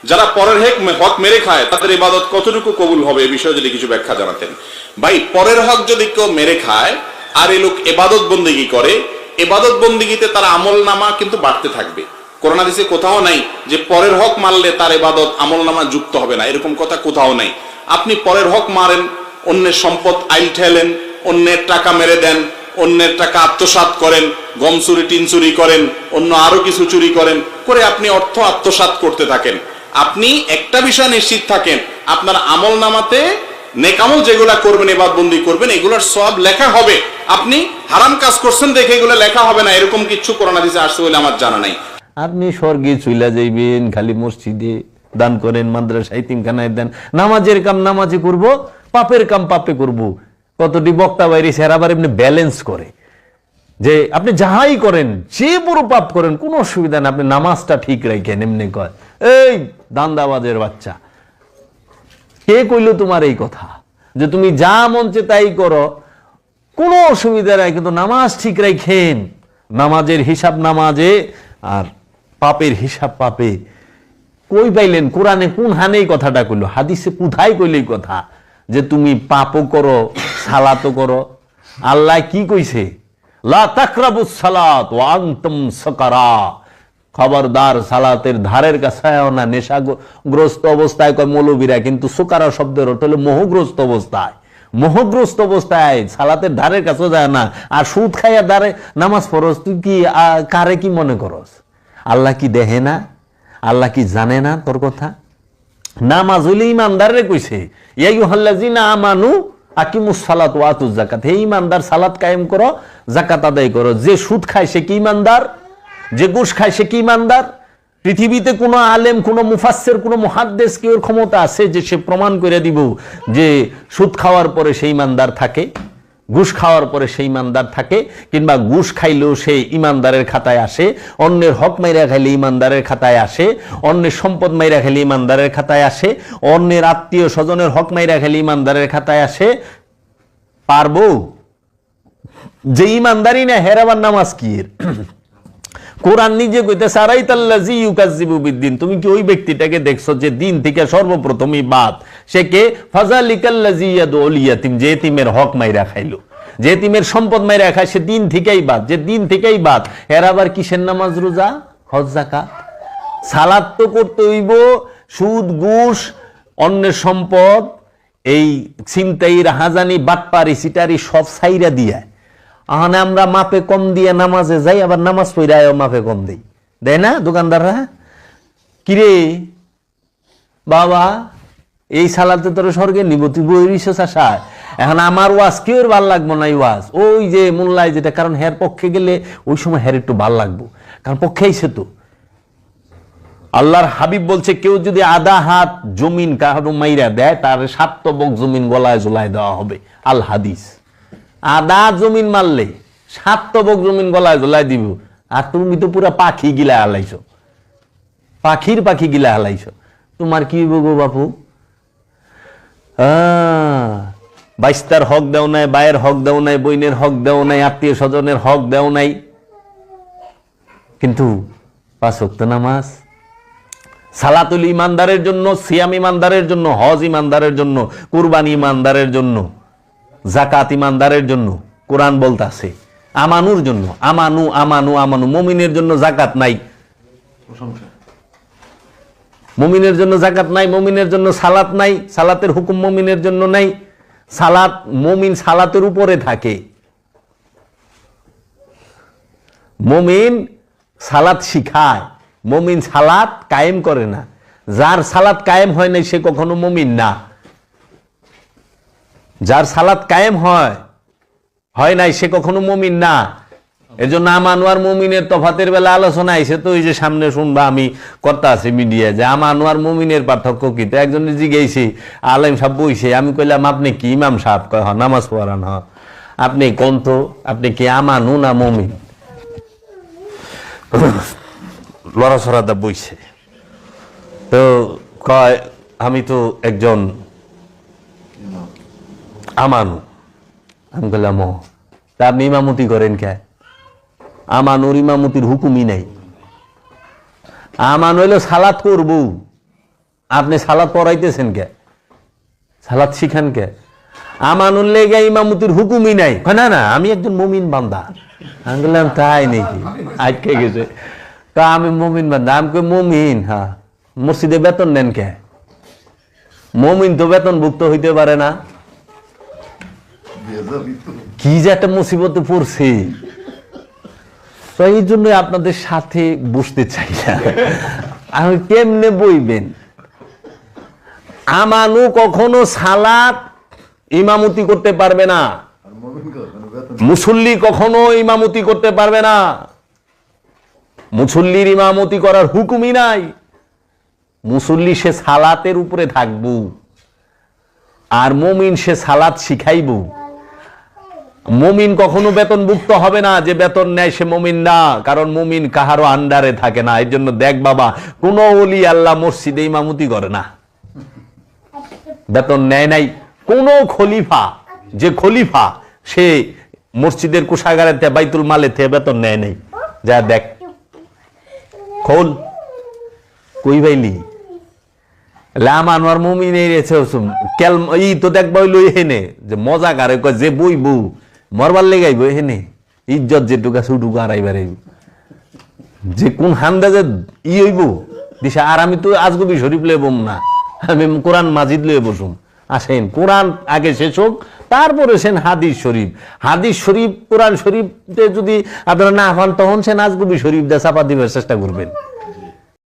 যারা পরের হক মেরে খায় তাদের ইবাদত কতটুকু কবুল হবে এই বিষয়ে যদি কিছু ব্যাখ্যা জানাতেন। ভাই, পরের হক যদি কেউ মেরে খায় আর এই লোক ইবাদত বন্দেগী করে, ইবাদত বন্দেগীতে তার আমল নামা কিন্তু বাড়তে থাকবে। কোরআন হাদিসে কোথাও নাই যে পরের হক মারলে তার ইবাদত আমল নামা যুক্ত হবে না, এরকম কথা কোথাও নাই। আপনি পরের হক মারেন, অন্যের সম্পদ আইল ঠেলেন, অন্যের টাকা মেরে দেন, অন্যের টাকা আত্মসাৎ করেন, গম চুরি টিন চুরি করেন, অন্য আরো কিছু চুরি করেন, করে আপনি অর্থ আত্মসাৎ করতে থাকেন। আপনি একটা বিষয় নিশ্চিত থাকেন, আপনার আমল নামাতে নেকামল যেগুলা করবেন, ইবাদতবন্দি করবেন, এগুলোর সওয়াব লেখা হবে। আপনি হারাম কাজ করছেন দেখে এগুলো লেখা হবে না, এরকম কিছু কোরআন হাদিসে আসছে বলে আমার জানা নাই। আপনি স্বর্গে চইলা যাইবেন, খালি মসজিদে দান করেন, মাদ্রাসায় তিনখানায় দেন, নামাজের কাম নামাজে করব, পাপের কাম পাপে করব। কতটি বক্তা বাইরে সেরা আবার এমনি ব্যালেন্স করে যে আপনি যাহাই করেন, যে বড় পাপ করেন কোনো অসুবিধা নেই, আপনি নামাজটা ঠিক রাখেন। এমনি কয়, এই দান্দাবাজের বাচ্চা, কে কইলো তোমার এই কথা যে তুমি যা মঞ্চে তাই করো, কোনো অসুবিধা নাই, কিন্তু নামাজ ঠিক রাখেন। নামাজের হিসাব নামাজে আর পাপের হিসাব পাপে। কই পাইলেন? কোরআনে কোন হানেই কথাটা কইলো? হাদিসে কোথায় কইলে কথা যে তুমি পাপও করো সালাতও করো? আল্লাহ কি কইছে? লা তাকরাবুস সালাত ওয়া আনতুম সুকারা, খবরদার সালাতের ধারের কাছে না নেশাগ্রস্ত অবস্থায়। কয় মৌলবীরা, কিন্তু সুকারা শব্দের অর্থ হলো মোহগ্রস্ত অবস্থায়। মোহগ্রস্ত অবস্থায় সালাতের ধারের কাছে যায় না। আর সুদ খাইয়া দাঁড়ে নামাজ পড়স, তুই কি কারে কি মনে করস? আল্লাহ কি দেখে না? আল্লাহ কি জানে না তোর কথা? নামাজ হইলে ইমানদারে কইছে, ইয়া আইয়ুহাল্লাযিনা আমানু আকিমুস সালাত ওয়া আতুজ যাকাত। হে ইমানদার, সালাত কায়েম করো, যাকাত আদায় করো। যে সুদ খায় সে কি ইমানদার? যে ঘুষ খায় সে কি ইমানদার? পৃথিবীতে কোনো আলেম, কোনো মুফাসসির, কোনো মুহাদ্দিস কি ওর ক্ষমতা আছে যে সে প্রমাণ করে দিব যে সুদ খাওয়ার পরে সেই ইমানদার থাকে, ঘুষ খাওয়ার পরে সেই ইমানদার থাকে, কিংবা ঘুষ খাইলেও সে ইমানদারের খাতায় আসে, অন্যের হক মাইরা খাইলে ইমানদারের খাতায় আসে, অন্যের সম্পদ মাইরা খাইলে ইমানদারের খাতায় আসে, অন্যের আত্মীয় স্বজনের হক মাইরা খাইলে ইমানদারের খাতায় আসে? পারবো? যে ইমানদারি না হেরাবার নামাজ কি? কোরআন নিজে কইতেছে আরাইতাল্লাযী ইউকাজ্জিবু বিদ্দিন। তুমি কি ওই ব্যক্তিটাকে দেখছো যে দিন থেকে সর্বপ্রথমই বাদ? সে কে? ফাযালিকাল্লাযী ইয়াদউল ইয়াতীম, যে এতিমের হক মাইরা খাইলো, যে এতিমের সম্পদ মাইরা খায়, সে দিন থেকেই বাদ। যে দিন থেকেই বাদ, এর আবার কিসের নামাজ রোজা হজ যাকাত? সালাত তো করতে হইব। সুদ ঘুষ অন্যের সম্পদ এই ছিনতাই রাহাজানি বাটপারি সিটারি সব ছাইরা দিয়া আহানে আমরা মাপে কম দিয়ে নামাজে যাই, আবার নামাজ পড়ায়ও মাপে কম দেই, দেয় না দোকানদাররা? কিরে বাবা, এই সালাতে তোর স্বর্গে নিব, তুই বইরিস আশায়। এখন আমার ওয়াজ কেউ ভাল লাগবো না, এই ওয়াজ ওই যে মোল্লায় যেটা, কারণ হের পক্ষে গেলে ওই সময় হের একটু ভাল লাগবো, কারণ পক্ষে আইছে তো। আল্লাহর হাবিব বলছে, কেউ যদি আধা হাত জমিন কারো মাইরা দেয়, তার 7 তবক জমিন গলায় ঝুলায় দেওয়া হবে। আল হাদিস। আধা জমিন মারলে 7 তবক জমিন গলায় ঝুলাই দিব। আর তুমি তো পুরা পাখি গিলা হালাইছো, পাখির পাখি গিলা হালাইছো। তোমার কি গো বাপু? বাইস্তার হক দেও নাই, বায়ের হক দেও নাই, বইনের হক দেও নাই, আত্মীয় স্বজনের হক দেও নাই, কিন্তু 5 ওয়াক্ত নামাজ। সালাতুল ইমানদারের জন্য, সিয়াম ইমানদারের জন্য, হজ ইমানদারের জন্য, কুরবানি ইমানদারের জন্য, যাকাত ইমানদারের জন্য। কোরআন বলতাছে আমানুর জন্য, আমানু আমানু আমানু। মুমিনের জন্য যাকাত নাই, মুমিনের জন্য যাকাত নাই, মুমিনের জন্য সালাত নাই, সালাতের হুকুম মুমিনের জন্য নাই। সালাত, মুমিন সালাতের উপরে থাকে। মুমিন সালাত শিখায়, মুমিন সালাত কায়েম করে না। যার সালাত কায়েম হয় নাই সে কখনো মুমিন না। যার সালাত কায়েম হয় নাই সে কখনো মুমিন না। এর জন্য আমানু আর মুমিনের তফাতের বেলা আলোচনা আইছে তো, ওই যে সামনে শুনবা, আমি কথা আছে মিডিয়া, যে আমানু আর মুমিনের পার্থক্য কি? তো একজনে জিজ্ঞেসি, আলেম সাহেব বইছে, আমি কইলাম আপনি কি ইমাম সাহেব? কয় হ, নামাজ পড়ান। হ, আপনি কোন তো, আপনি কি আমানু না মুমিন? লড়াছড়াদা বইছে তো কয় আমি তো একজন আমানু। আমি বললাম ও, তা আপনি ইমামতি করেন কে? আমানুর ইমামতির হুকুমই নাই। আমানু হইলো সালাত করবো, আপনি সালাত পড়াইতেছেন কে? সালাত শিখান কে? আমানুল লেগে ইমামতির হুকুমই নাই। না না, আমি একজন মুমিন বান্দা। আমি বললাম তাই নাকি? আটকে গেছে। আমি মুমিন বান্দা। আমি কই মুমিন, হ্যাঁ। মসজিদে বেতন নেন কে? মুমিন তো বেতন ভুক্ত হইতে পারে না। কি যে একটা মুসিবতে পড়ছে। তো এই জন্য আপনাদের সাথে বসতে চাই না। আমি কেমনে বইবেন? আমানু কখনো সালাত ইমামতি করতে পারবে না, মুসল্লি কখনো ইমামতি করতে পারবে না। মুসল্লির ইমামতি করার হুকুমই নাই। মুসল্লি সে সালাতের উপরে থাকবো, আর মুমিন সে সালাত শিখাইব। মুমিন কখনো বেতনভুক্ত হবে না, যে বেতন নেয় সে মুমিন না, কারণ মুমিন কাহারও আন্ডারে থাকে না। এর জন্য দেখ বাবা, কোন ওলি আল্লাহ মসজিদে ইমামতি করে না, বেতন নেয় নাই। কোন খলিফা, যে খলিফা সে মসজিদের কোষাগারে বাইতুল মালে থেকে বেতন নেয় নাই। যা দেখ, খোল কই বাইলি লামানোর মুমিন ই তো দেখবা হইলো এহেনে যে মজা কারে কয় যে বইবু মরবার লেগাইব এহেনে ইজ্জত যেটুকা সুটুকু আড়াইবার যে কোন হান্দা যে ই হইব দিশা। আর আমি তো আজগবি শরীফ লয়ে বম না, আমি কোরআন মাজিদ লয়ে বসুম। আসেন কোরআন আগে শেষ হোক, তারপরে সেন হাদিস শরীফ। হাদিস শরীফ কোরআন শরীফে যদি আপনারা না হন, তখন সে আজগবি শরীফ দিয়ে চাপা দিবার চেষ্টা করবেন।